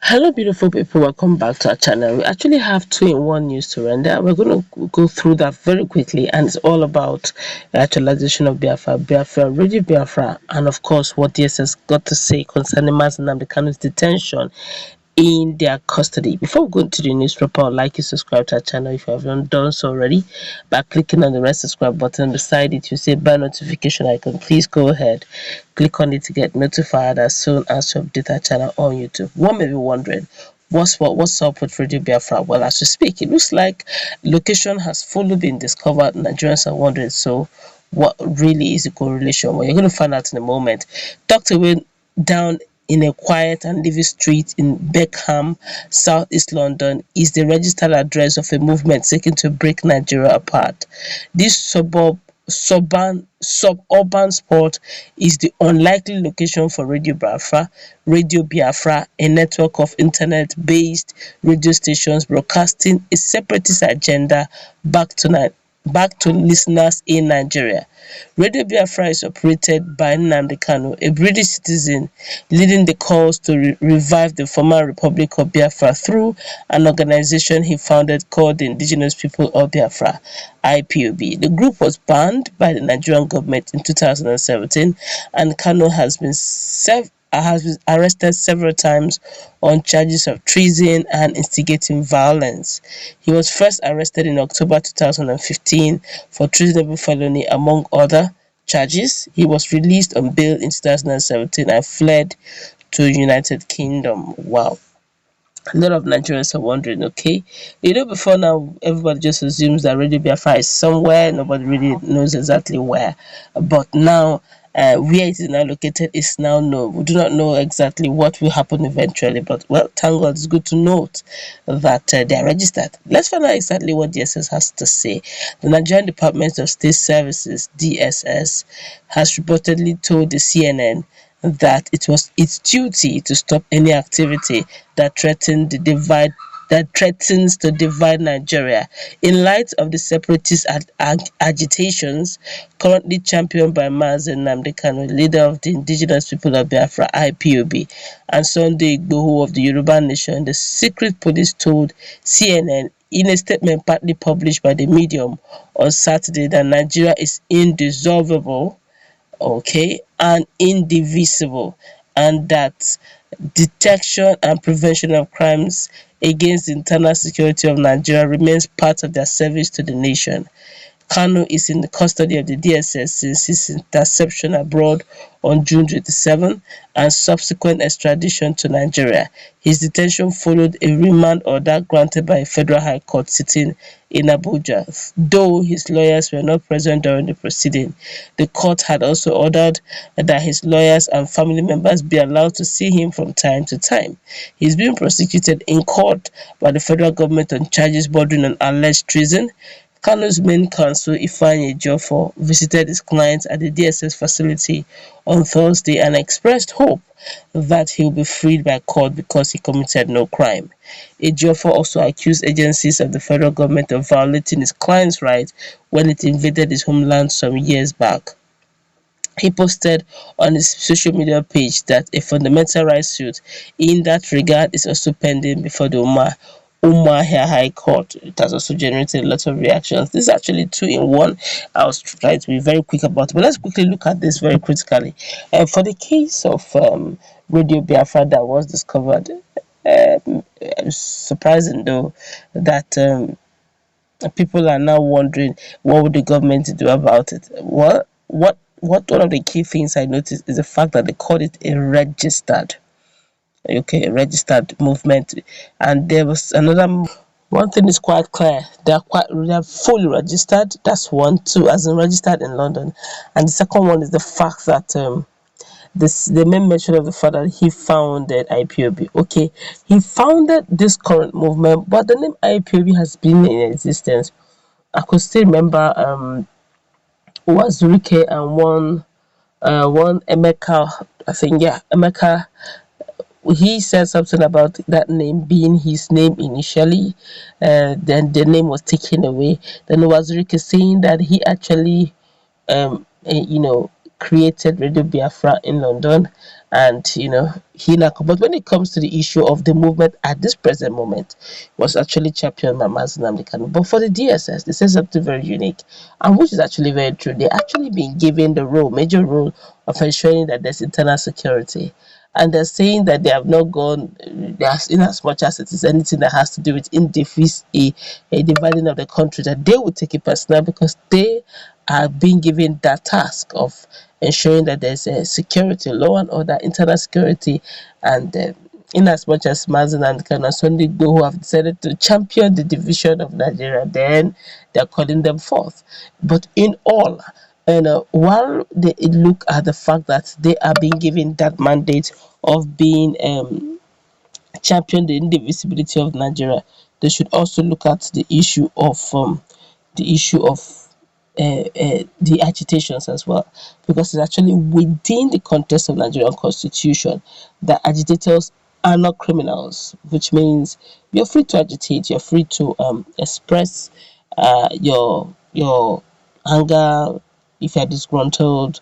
Hello, beautiful people. Welcome back to our channel. We actually have two-in-one news to render. We're going to go through that very quickly, and it's all about the actualization of Biafra, Radio Biafra, and of course, what DSS got to say concerning Nnamdi Kanu's detention in their custody. Before we go into the news proper, I'd like you to subscribe to our channel if you haven't done so already by clicking on the red subscribe button. Beside it, you see bell notification icon. Please go ahead, click on it to get notified as soon as you update our channel on YouTube. One may be wondering, what's up with Radio Biafra? Well, as we speak, it looks like location has fully been discovered. Nigerians are wondering, so what really is the correlation? Well, you're going to find out in a moment. Tucked away down in a quiet and living street in Beckham, southeast London, is the registered address of a movement seeking to break Nigeria apart. This suburban spot is the unlikely location for Radio Biafra, a network of internet-based radio stations broadcasting a separatist agenda back to listeners in Nigeria. Radio Biafra is operated by Nnamdi Kanu, a British citizen, leading the calls to revive the former Republic of Biafra through an organization he founded called the Indigenous People of Biafra, Ipob. The group was banned by the Nigerian government in 2017, and Kanu has been arrested several times on charges of treason and instigating violence. He was first arrested in October 2015 for treasonable felony, among other charges. He was released on bail in 2017 and fled to United Kingdom. Wow. A lot of Nigerians are wondering, okay, before now, everybody just assumes that Radio Biafra is somewhere, nobody really knows exactly where. But now, where it is now located is now known. We do not know exactly what will happen eventually, but well, thank God, it's good to note that they are registered. Let's find out exactly what DSS has to say. The Nigerian Department of State Services, DSS, has reportedly told the CNN that it was its duty to stop any activity that threatens to divide Nigeria in light of the separatist agitations currently championed by Nnamdi Kanu, leader of the Indigenous People of Biafra (IPOB), and Sunday Igbo of the Yoruba Nation. The secret police told CNN in a statement partly published by the Medium on Saturday that Nigeria is indissoluble, and indivisible, and that detection and prevention of crimes against the internal security of Nigeria remains part of their service to the nation. Kanu is in the custody of the DSS since his interception abroad on June 27 and subsequent extradition to Nigeria. His detention followed a remand order granted by a federal high court sitting in Abuja. Though his lawyers were not present during the proceeding, the court had also ordered that his lawyers and family members be allowed to see him from time to time. He's being prosecuted in court by the federal government on charges bordering on alleged treason. Kanu's main counsel, Ifeanyi Ejiofor, visited his client at the DSS facility on Thursday and expressed hope that he will be freed by court because he committed no crime. Ejiofor also accused agencies of the federal government of violating his client's rights when it invaded his homeland some years back. He posted on his social media page that a fundamental rights suit in that regard is also pending before the Umuahia High Court. It has also generated a lot of reactions. This is actually two-in-one. I was trying to be very quick about it, but let's quickly look at this very critically. For the case of Radio Biafra that was discovered, surprising though that people are now wondering what would the government do about it. Well, what one of the key things I noticed is the fact that they called it a registered movement, and there was another. One thing is quite clear: they are fully registered. That's one. Two, as in registered in London, and the second one is the fact that the main mention of the fact that he founded IPOB. Okay, he founded this current movement, but the name IPOB has been in existence. I could still remember was Rike and one Emeka. I think, yeah, Emeka, he said something about that name being his name initially, then the name was taken away. Then it was Ricky saying that he actually, created Radio Biafra in London, and he now. But when it comes to the issue of the movement at this present moment, was actually championed by Mazi Nnamdi Kanu. But for the DSS, they say something very unique, and which is actually very true. They actually been given the major role of ensuring that there's internal security. And they're saying that they have not gone in as much as it is anything that has to do with a dividing of the country, that they will take it personal because they are being given that task of ensuring that there's a security, law and order, internal security, and in as much as Mazen and Kanu Igbo, who have decided to champion the division of Nigeria, then they're calling them forth. But in all, and while they look at the fact that they are being given that mandate of being champion the indivisibility of Nigeria, they should also look at the issue of the agitations as well, because it's actually within the context of Nigerian constitution that agitators are not criminals, which means you're free to agitate, you're free to express your anger if you're disgruntled,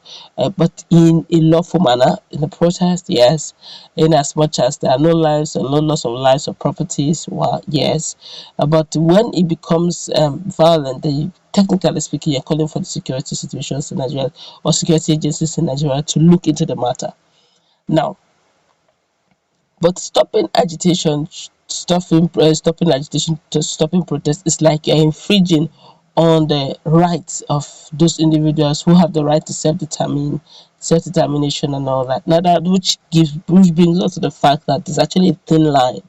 but in a lawful manner, in a protest, yes, in as much as there are no lives or no loss of lives or properties, well, yes, but when it becomes violent, then technically speaking, you're calling for the security situations in Nigeria or security agencies in Nigeria to look into the matter. Now, but stopping agitation, to stopping protest is like you're infringing on the rights of those individuals who have the right to self-determination and all that. Now that which brings us to the fact that there's actually a thin line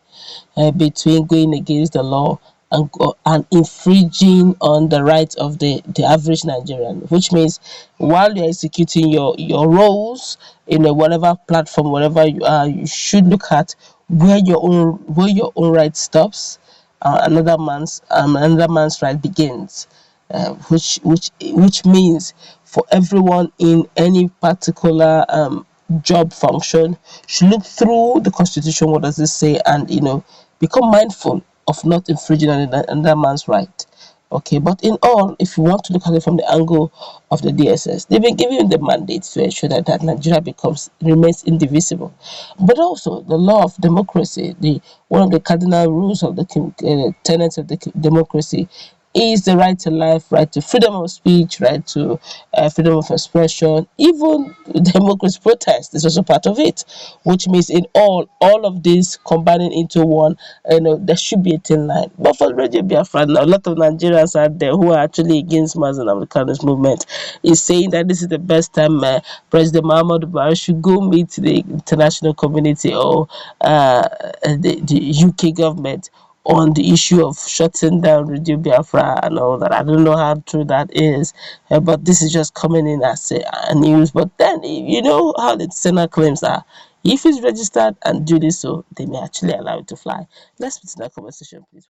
between going against the law and infringing on the rights of the average Nigerian, which means while you're executing your roles in whatever platform, wherever you are, you should look at where your own right stops, another man's right begins, which means for everyone in any particular job function should look through the constitution. What does it say? And become mindful of not infringing on another man's right. Okay, but in all, if you want to look at it from the angle of the DSS, they've been given the mandate to ensure that Nigeria remains indivisible. But also the law of democracy, the one of the cardinal rules of the tenets of the democracy is the right to life, right to freedom of speech, right to freedom of expression. Even democracy protest is also part of it, which means in all of this combining into one, there should be a thin line. But for Radio Biafra now, a lot of Nigerians out there who are actually against Muslim Africanist movement is saying that this is the best time President Muhammadu Buhari should go meet the international community or the UK government on the issue of shutting down Radio Biafra and all that. I don't know how true that is, but this is just coming in as a news. But then, you know how the Senate claims are. If it's registered and duly so, they may actually allow it to fly. Let's put in that conversation, please.